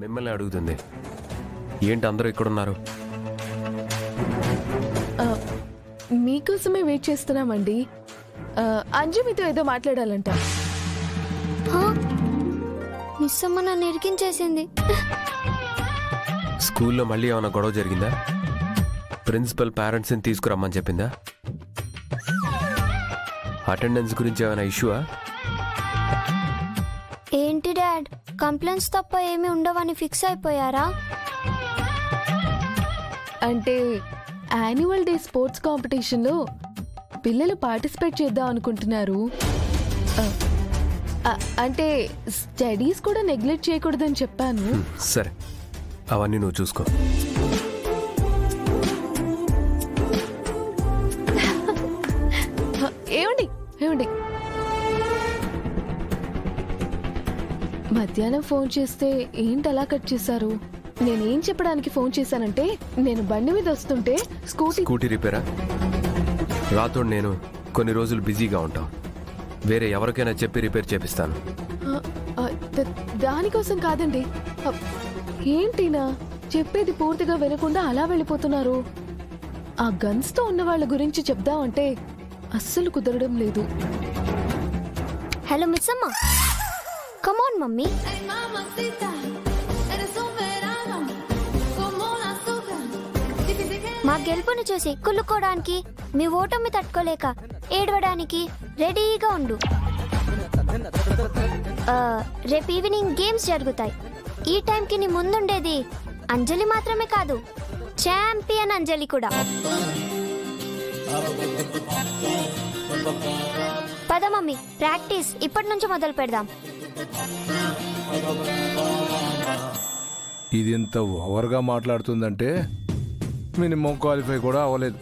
మిమ్మల్ని అడుగుతుంది. ఏంటి అందరూ ఇక్కడున్నారు? మీకోసమే వెయిట్ చేస్తున్నామండి. అంజు మీతో ఏదో మాట్లాడాలంట. మిస్ అమ్మ నన్ను ఇరికించేసింది. స్కూల్లో మళ్ళీ ఏమైనా గొడవ జరిగిందా? ప్రిన్సిపల్ పేరెంట్స్ని తీసుకురమ్మని చెప్పిందా? అటెండెన్స్ గురించి ఏమైనా ఇష్యూవా? ఏంటి డాడ్, కంప్లైంట్స్ తప్ప ఏమీ ఉండవని ఫిక్స్ అయిపోయారా? అంటే యాన్యువల్ డే స్పోర్ట్స్ కాంపిటీషన్లో పిల్లలు పార్టిసిపేట్ చేద్దాం అనుకుంటున్నారు. అంటే స్టడీస్ కూడా నెగ్లెక్ట్ చేయకూడదని చెప్పాను. సరే, అవన్నీ నువ్వు చూసుకో. ఏమండి ఏమండి, మధ్యాహ్నం ఫోన్ చేస్తే ఏంటి అలా కట్ చేశారు? నేనేం చెప్పడానికి ఫోన్ చేశానంటే, నేను బండి మీద వస్తుంటే స్కూటీ రిపేరా? రాతో నేను కొన్ని రోజులు బిజీగా ఉంటాం. వేరే ఎవరికైనా చెప్పి రిపేర్ చేపిస్తాను. దానికోసం కాదండి. ఏంటినా చెప్పేది పూర్తిగా వినకుండా అలా వెళ్ళిపోతున్నారు? ఆ గన్స్ తో ఉన్న వాళ్ళ గురించి చెప్దామంటే అస్సలు కుదరడం లేదు. హలో మిస్ అమ్మ, కమ్ ఆన్ మమ్మీ. మా గెలుపుని చూసి కుళ్ళుకోవడానికి, మీ ఓటమి తట్టుకోలేక ఏడవడానికి రెడీగా ఉండు. రేపు ఈవినింగ్ గేమ్స్ జరుగుతాయి. ఈ టైంకి నీ ముందుండేది అంజలి మాత్రమే కాదు, ఛాంపియన్ అంజలి కూడా. పద మమ్మీ, ప్రాక్టీస్ ఇప్పటి నుంచి మొదలు పెడదాం. ఇది ఎంత ఓవర్గా మాట్లాడుతుందంటే మినిమం క్వాలిఫై కూడా అవ్వలేదు.